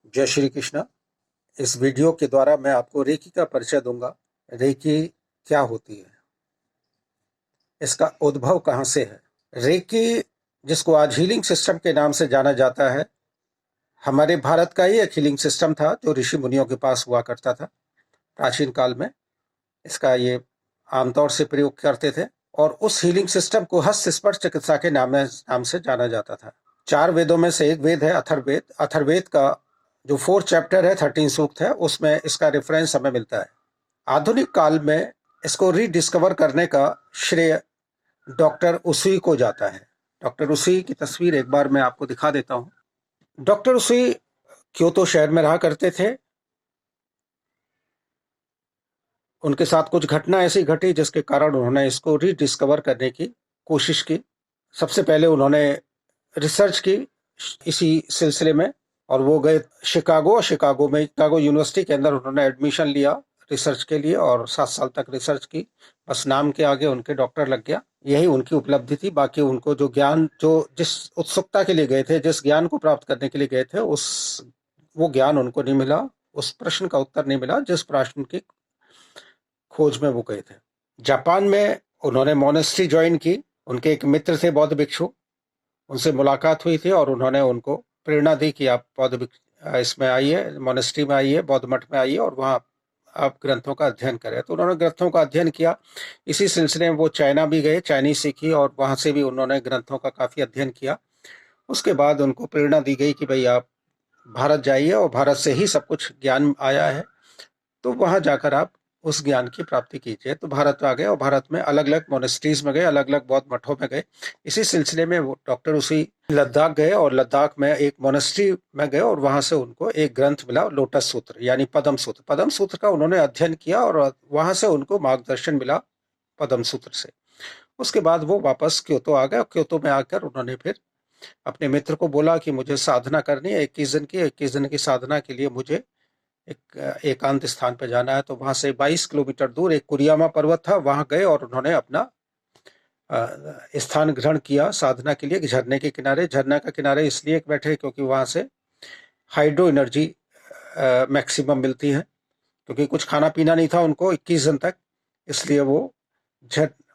जय श्री कृष्ण। इस वीडियो के द्वारा मैं आपको रेकी का परिचय दूंगा। रेकी क्या होती है, इसका उद्भव कहाँ से है। रेकी, जिसको आज हीलिंग सिस्टम के नाम से जाना जाता है, हमारे भारत का ही एक हीलिंग सिस्टम था जो ऋषि मुनियों के पास हुआ करता था प्राचीन काल में। इसका ये आमतौर से प्रयोग करते थे और उस हीलिंग सिस्टम को हस्त स्पर्श चिकित्सा के नाम से जाना जाता था। 4 वेदों में से एक वेद है अथर्ववेद। अथर्ववेद का जो 4th चैप्टर है 13 सूक्त है, उसमें इसका रेफरेंस हमें मिलता है। आधुनिक काल में इसको रीडिस्कवर करने का श्रेय डॉक्टर उसुई को जाता है। डॉक्टर उसुई की तस्वीर एक बार मैं आपको दिखा देता हूँ। डॉक्टर उसुई क्योतो शहर में रहा करते थे। उनके साथ कुछ घटना ऐसी घटी जिसके कारण उन्होंने इसको रीडिस्कवर करने की कोशिश की। सबसे पहले उन्होंने रिसर्च की इसी सिलसिले में और वो गए शिकागो। शिकागो यूनिवर्सिटी के अंदर उन्होंने एडमिशन लिया रिसर्च के लिए और 7 साल तक रिसर्च की। बस नाम के आगे उनके डॉक्टर लग गया, यही उनकी उपलब्धि थी। बाकी उनको जो ज्ञान, जो जिस उत्सुकता के लिए गए थे, जिस ज्ञान को प्राप्त करने के लिए गए थे, वो ज्ञान उनको नहीं मिला, उस प्रश्न का उत्तर नहीं मिला जिस प्रश्न की खोज में वो गए थे। जापान में उन्होंने मोनेस्ट्री ज्वाइन की। उनके एक मित्र थे बौद्ध भिक्षु, उनसे मुलाकात हुई थी और उन्होंने उनको प्रेरणा दी कि आप इसमें आइए, मोनेस्ट्री में आइए, बौद्ध मठ में आइए और वहाँ आप ग्रंथों का अध्ययन करें। तो उन्होंने ग्रंथों का अध्ययन किया। इसी सिलसिले में वो चाइना भी गए, चाइनीज सीखी और वहाँ से भी उन्होंने ग्रंथों का काफ़ी अध्ययन किया। उसके बाद उनको प्रेरणा दी गई कि भाई आप भारत जाइए और भारत से ही सब कुछ ज्ञान आया है, तो वहाँ जाकर आप उस ज्ञान की प्राप्ति कीजिए। तो भारत आ गए और भारत में अलग अलग मोनेस्ट्रीज में गए, अलग अलग बौद्ध मठों में गए। इसी सिलसिले में वो डॉक्टर उसी लद्दाख गए और लद्दाख में एक मोनेस्ट्री में गए और वहां से उनको एक ग्रंथ मिला, लोटस सूत्र यानी पद्म सूत्र। पद्म सूत्र का उन्होंने अध्ययन किया और वहां से उनको मार्गदर्शन मिला पद्म सूत्र से। उसके बाद वो वापस क्योतो आ गए और क्योतो में आकर उन्होंने फिर अपने मित्र को बोला कि मुझे साधना करनी है 21 दिन की साधना के लिए मुझे एक एकांत स्थान पर जाना है। तो वहां से 22 किलोमीटर दूर एक कुरियामा पर्वत था, वहां गए और उन्होंने अपना स्थान ग्रहण किया साधना के लिए। झरने के किनारे, झरना का किनारे इसलिए बैठे क्योंकि वहां से हाइड्रो एनर्जी मैक्सिमम मिलती है, क्योंकि कुछ खाना पीना नहीं था उनको 21 दिन तक, इसलिए वो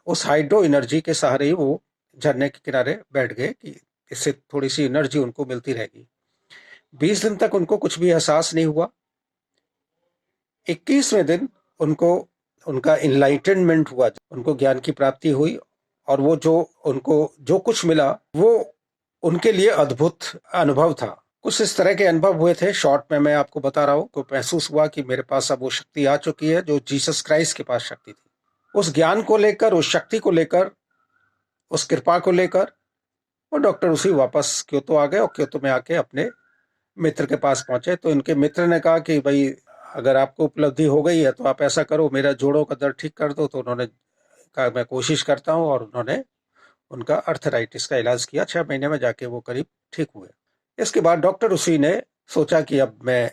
उस हाइड्रो एनर्जी के सहारे ही वो झरने के किनारे बैठ गए कि इससे थोड़ी सी एनर्जी उनको मिलती रहेगी। 20 दिन तक उनको कुछ भी एहसास नहीं हुआ। 21वें दिन उनको उनका इनलाइटनमेंट हुआ, उनको ज्ञान की प्राप्ति हुई और वो उनको जो कुछ मिला वो उनके लिए अद्भुत अनुभव था। कुछ इस तरह के अनुभव हुए थे, शॉर्ट में मैं आपको बता रहा हूँ। को महसूस हुआ कि मेरे पास अब वो शक्ति आ चुकी है जो जीसस क्राइस्ट के पास शक्ति थी। उस ज्ञान को लेकर, उस शक्ति को लेकर, उस कृपा को लेकर वो डॉक्टर उसी वापस क्योतो आ गए और क्योतो में आके अपने मित्र के पास पहुंचे। तो इनके मित्र ने कहा कि भाई अगर आपको उपलब्धि हो गई है तो आप ऐसा करो, मेरा जोड़ों का दर्द ठीक कर दो। तो उन्होंने कहा मैं कोशिश करता हूँ और उन्होंने उनका अर्थराइटिस का इलाज किया। 6 महीने में जाके वो करीब ठीक हुए। इसके बाद डॉक्टर उसी ने सोचा कि अब मैं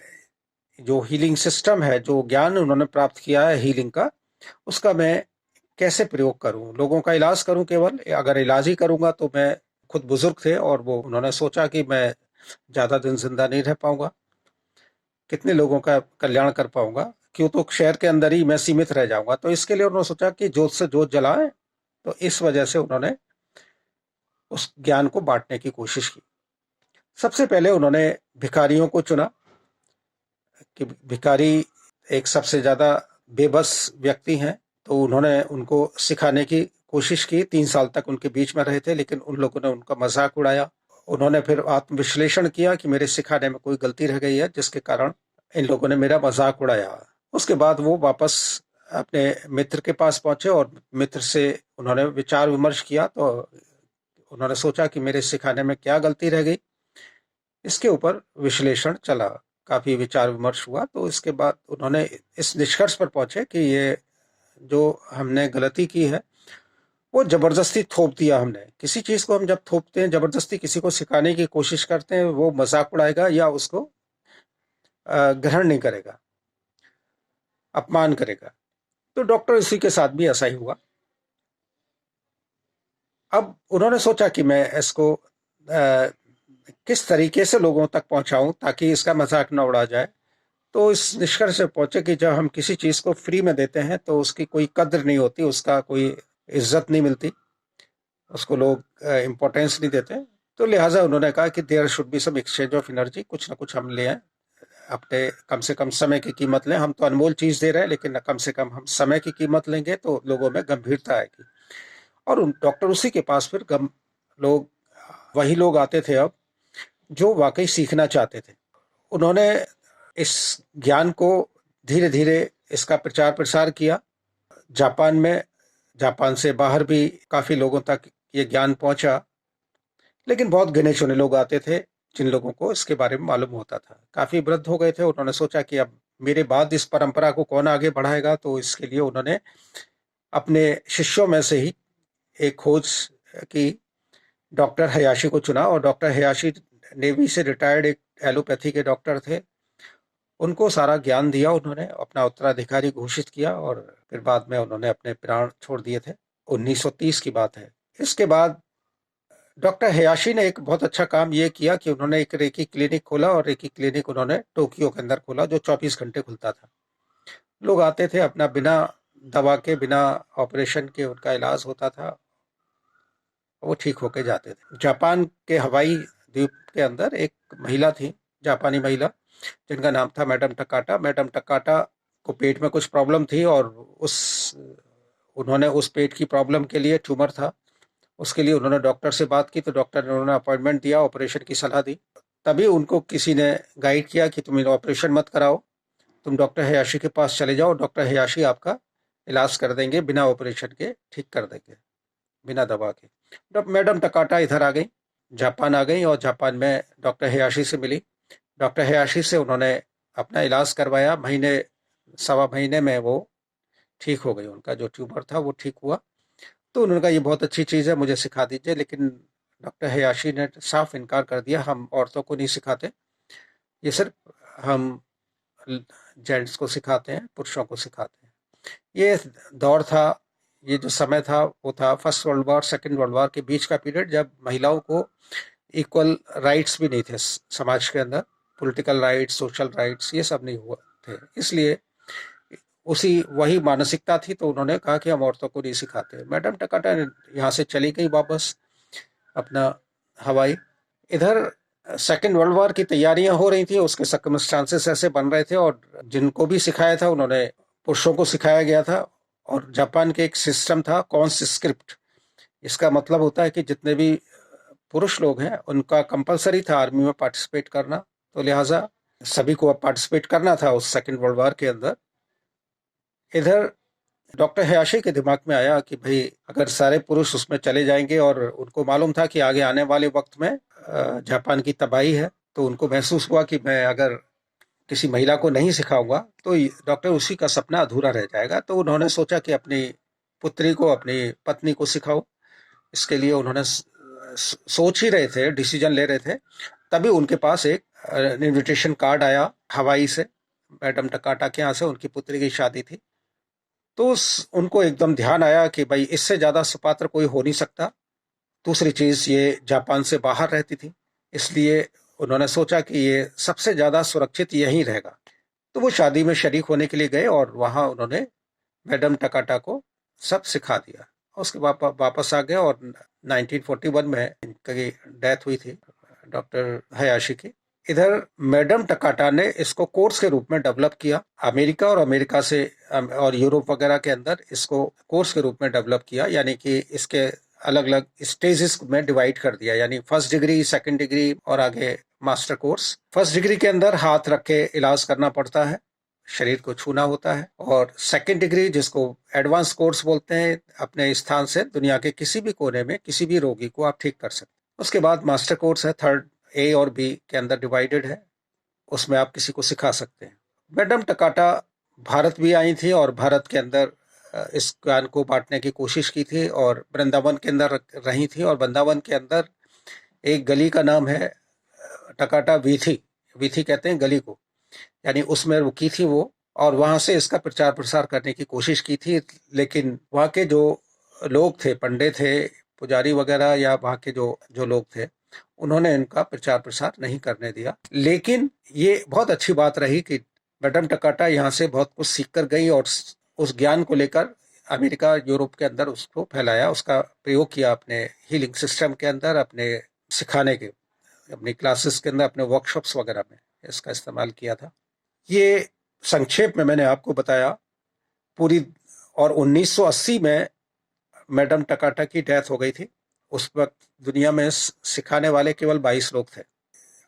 जो हीलिंग सिस्टम है, जो ज्ञान उन्होंने प्राप्त किया है हीलिंग का, उसका मैं कैसे प्रयोग करूं, लोगों का इलाज करूं। केवल अगर इलाज ही करूंगा तो मैं, खुद बुजुर्ग थे और वो उन्होंने सोचा कि मैं ज्यादा दिन जिंदा नहीं रह पाऊंगा, कितने लोगों का कल्याण कर पाऊंगा, क्यों तो शहर के अंदर ही मैं सीमित रह जाऊंगा। तो इसके लिए उन्होंने सोचा कि जोत से जोत जलाएं। तो इस वजह से उन्होंने उस ज्ञान को बांटने की कोशिश की। सबसे पहले उन्होंने भिखारियों को चुना कि भिखारी एक सबसे ज्यादा बेबस व्यक्ति हैं, तो उन्होंने उनको सिखाने की कोशिश की। 3 साल तक उनके बीच में रहे थे, लेकिन उन लोगों ने उनका मजाक उड़ाया। उन्होंने फिर आत्मविश्लेषण किया कि मेरे सिखाने में कोई गलती रह गई है जिसके कारण इन लोगों ने मेरा मजाक उड़ाया। उसके बाद वो वापस अपने मित्र के पास पहुंचे और मित्र से उन्होंने विचार विमर्श किया। तो उन्होंने सोचा कि मेरे सिखाने में क्या गलती रह गई, इसके ऊपर विश्लेषण चला, काफी विचार विमर्श हुआ। तो इसके बाद उन्होंने इस निष्कर्ष पर पहुंचे कि ये जो हमने गलती की है वो जबरदस्ती थोप दिया हमने। किसी चीज को हम जब थोपते हैं, जबरदस्ती किसी को सिखाने की कोशिश करते हैं, वो मजाक उड़ाएगा या उसको ग्रहण नहीं करेगा, अपमान करेगा। तो डॉक्टर इसी के साथ भी ऐसा ही हुआ। अब उन्होंने सोचा कि मैं इसको किस तरीके से लोगों तक पहुंचाऊं ताकि इसका मजाक न उड़ा जाए। तो इस निष्कर्ष से पहुंचे कि जब हम किसी चीज को फ्री में देते हैं तो उसकी कोई कद्र नहीं होती, उसका कोई इज्जत नहीं मिलती, उसको लोग इम्पोर्टेंस नहीं देते। तो लिहाजा उन्होंने कहा कि there should be some exchange of energy, कुछ ना कुछ हम ले आए, अपने कम से कम समय की कीमत लें। हम तो अनमोल चीज दे रहे हैं, लेकिन कम से कम हम समय की कीमत लेंगे तो लोगों में गंभीरता आएगी। और उन डॉक्टर उसी के पास फिर लोग, वही लोग आते थे अब जो वाकई सीखना चाहते थे। उन्होंने इस ज्ञान को धीरे धीरे इसका प्रचार प्रसार किया। जापान में, जापान से बाहर भी काफी लोगों तक ये ज्ञान पहुंचा, लेकिन बहुत गिने चुने लोग आते थे जिन लोगों को इसके बारे में मालूम होता था। काफी वृद्ध हो गए थे, उन्होंने सोचा कि अब मेरे बाद इस परंपरा को कौन आगे बढ़ाएगा। तो इसके लिए उन्होंने अपने शिष्यों में से ही एक खोज की, डॉक्टर हयाशी को चुना। और डॉक्टर हयाशी नेवी से रिटायर्ड एक एलोपैथी के डॉक्टर थे। उनको सारा ज्ञान दिया, उन्होंने अपना उत्तराधिकारी घोषित किया और फिर बाद में उन्होंने अपने प्राण छोड़ दिए थे। 1930 की बात है। इसके बाद डॉक्टर हयाशी ने एक बहुत अच्छा काम ये किया कि उन्होंने एक रेकी क्लिनिक खोला, और रेकी क्लिनिक उन्होंने टोक्यो के अंदर खोला जो 24 घंटे खुलता था। लोग आते थे, अपना बिना दवा के, बिना ऑपरेशन के उनका इलाज होता था, वो ठीक होके जाते थे। जापान के हवाई द्वीप के अंदर एक महिला थी, जापानी महिला, जिनका नाम था मैडम टकाटा। मैडम टकाटा को पेट में कुछ प्रॉब्लम थी और उन्होंने उस पेट की प्रॉब्लम के लिए, ट्यूमर था, उसके लिए उन्होंने डॉक्टर से बात की। तो डॉक्टर ने उन्होंने अपॉइंटमेंट दिया, ऑपरेशन की सलाह दी। तभी उनको किसी ने गाइड किया कि तुम ऑपरेशन मत कराओ, तुम डॉक्टर हयाशी के पास चले जाओ, डॉक्टर हयाशी आपका इलाज कर देंगे, बिना ऑपरेशन के ठीक कर देंगे, बिना दवा के। मैडम टकाटा इधर आ गई, जापान आ गई, और जापान में डॉक्टर हयाशी से मिली। डॉक्टर हयाशी से उन्होंने अपना इलाज करवाया। महीने, सवा महीने में वो ठीक हो गई, उनका जो ट्यूमर था वो ठीक हुआ। तो उन्होंने कहा ये बहुत अच्छी चीज़ है, मुझे सिखा दीजिए। लेकिन डॉक्टर हयाशी ने साफ इनकार कर दिया, हम औरतों को नहीं सिखाते, ये सिर्फ हम जेंट्स को सिखाते हैं, पुरुषों को सिखाते हैं। ये दौर था, ये जो समय था वो था first world war, second world war के बीच का पीरियड, जब महिलाओं को इक्वल राइट्स भी नहीं थे समाज के अंदर। पॉलिटिकल राइट्स, सोशल राइट्स, ये सब नहीं हुआ थे। इसलिए वही मानसिकता थी। तो उन्होंने कहा कि हम औरतों को नहीं सिखाते। मैडम टकाटा यहाँ से चली गई वापस अपना हवाई। इधर सेकेंड वर्ल्ड वॉर की तैयारियां हो रही थी, उसके सर्कमस्टांसेस ऐसे बन रहे थे, और जिनको भी सिखाया था उन्होंने पुरुषों को सिखाया गया था। और जापान के एक सिस्टम था कॉन्सक्रिप्ट, इसका मतलब होता है कि जितने भी पुरुष लोग हैं उनका कंपलसरी था आर्मी में पार्टिसिपेट करना। तो लिहाजा सभी को पार्टिसिपेट करना था उस सेकेंड वर्ल्ड वॉर के अंदर। इधर डॉक्टर हयाशी के दिमाग में आया कि भाई अगर सारे पुरुष उसमें चले जाएंगे, और उनको मालूम था कि आगे आने वाले वक्त में जापान की तबाही है, तो उनको महसूस हुआ कि मैं अगर किसी महिला को नहीं सिखाऊंगा तो डॉक्टर उसी का सपना अधूरा रह जाएगा। तो उन्होंने सोचा कि अपनी पुत्री को, अपनी पत्नी को सिखाओ। इसके लिए उन्होंने सोच ही रहे थे, डिसीजन ले रहे थे, तभी उनके पास एक इनविटेशन कार्ड आया हवाई से, मैडम टकाटा के यहाँ से। उनकी पुत्री की शादी थी, तो उनको एकदम ध्यान आया कि भाई इससे ज्यादा सुपात्र कोई हो नहीं सकता। दूसरी चीज, ये जापान से बाहर रहती थी, इसलिए उन्होंने सोचा कि ये सबसे ज्यादा सुरक्षित यहीं रहेगा। तो वो शादी में शरीक होने के लिए गए, और वहां उन्होंने मैडम टकाटा को सब सिखा दिया। उसके बाद वापस आ गए, और 1941 में इनकी डेथ हुई थी, डॉक्टर हयाशी की। इधर मैडम टकाटा ने इसको कोर्स के रूप में डेवलप किया, अमेरिका और यूरोप वगैरह के अंदर इसको कोर्स के रूप में डेवलप किया। यानी कि इसके अलग अलग स्टेजेस में डिवाइड कर दिया, यानी फर्स्ट डिग्री, सेकंड डिग्री, और आगे मास्टर कोर्स। फर्स्ट डिग्री के अंदर हाथ रख के इलाज करना पड़ता है, शरीर को छूना होता है। और सेकंड डिग्री, जिसको एडवांस कोर्स बोलते हैं, अपने स्थान से दुनिया के किसी भी कोने में किसी भी रोगी को आप ठीक कर सकते हैं। उसके बाद मास्टर कोर्स है, थर्ड, ए और बी के अंदर डिवाइडेड है, उसमें आप किसी को सिखा सकते हैं। मैडम टकाटा भारत भी आई थी, और भारत के अंदर इस ज्ञान को बांटने की कोशिश की थी, और वृंदावन के अंदर रही थी। और वृंदावन के अंदर एक गली का नाम है टकाटा वीथी, वीथी कहते हैं गली को, यानी उसमें रुकी थी वो, और वहां से इसका प्रचार प्रसार करने की कोशिश की थी। लेकिन वहाँ के जो लोग थे, पंडित थे, पुजारी वगैरह, या वहाँ के जो लोग थे, उन्होंने इनका प्रचार प्रसार नहीं करने दिया। लेकिन ये बहुत अच्छी बात रही कि मैडम टकाटा यहाँ से बहुत कुछ सीख कर गई और उस ज्ञान को लेकर अमेरिका, यूरोप के अंदर उसको फैलाया, उसका प्रयोग किया अपने हीलिंग सिस्टम के अंदर, अपने सिखाने के, अपनी क्लासेस के अंदर, अपने वर्कशॉप्स वगैरह में इसका इस्तेमाल किया था। ये संक्षेप में मैंने आपको बताया पूरी। और 1980 में मैडम टकाटा की डेथ हो गई थी। उस वक्त दुनिया में सिखाने वाले केवल 22 लोग थे।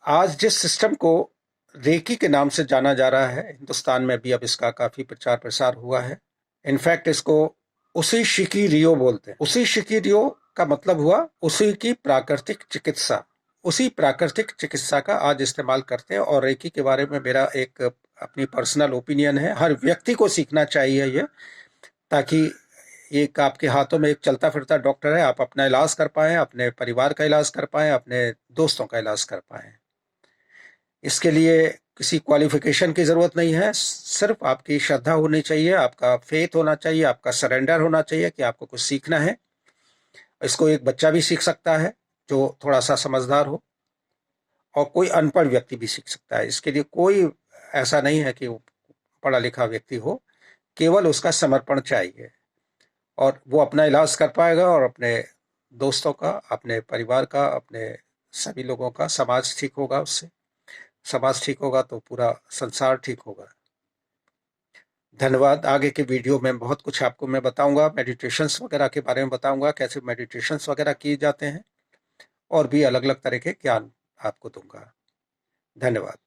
आज जिस सिस्टम को रेकी के नाम से जाना जा रहा है, हिंदुस्तान में भी अब इसका काफी प्रचार प्रसार हुआ है। इनफैक्ट इसको उसी शिकी रियो बोलते हैं। उसी शिकी रियो का मतलब हुआ उसी की प्राकृतिक चिकित्सा। उसी प्राकृतिक चिकित्सा का आज इस्तेमाल करते हैं। और रेकी के बारे में मेरा एक अपनी पर्सनल ओपिनियन है, हर व्यक्ति को सीखना चाहिए ये, ताकि एक आपके हाथों में एक चलता फिरता डॉक्टर है, आप अपना इलाज कर पाएं, अपने परिवार का इलाज कर पाएं, अपने दोस्तों का इलाज कर पाएं। इसके लिए किसी क्वालिफिकेशन की जरूरत नहीं है, सिर्फ आपकी श्रद्धा होनी चाहिए, आपका फेथ होना चाहिए, आपका सरेंडर होना चाहिए कि आपको कुछ सीखना है। इसको एक बच्चा भी सीख सकता है जो थोड़ा सा समझदार हो, और कोई अनपढ़ व्यक्ति भी सीख सकता है। इसके लिए कोई ऐसा नहीं है कि वो पढ़ा लिखा व्यक्ति हो, केवल उसका समर्पण चाहिए और वो अपना इलाज कर पाएगा, और अपने दोस्तों का, अपने परिवार का, अपने सभी लोगों का, समाज ठीक होगा उससे। समाज ठीक होगा तो पूरा संसार ठीक होगा। धन्यवाद। आगे के वीडियो में बहुत कुछ आपको मैं बताऊंगा, मेडिटेशंस वगैरह के बारे में बताऊंगा, कैसे मेडिटेशंस वगैरह किए जाते हैं, और भी अलग अलग तरह के ज्ञान आपको दूंगा। धन्यवाद।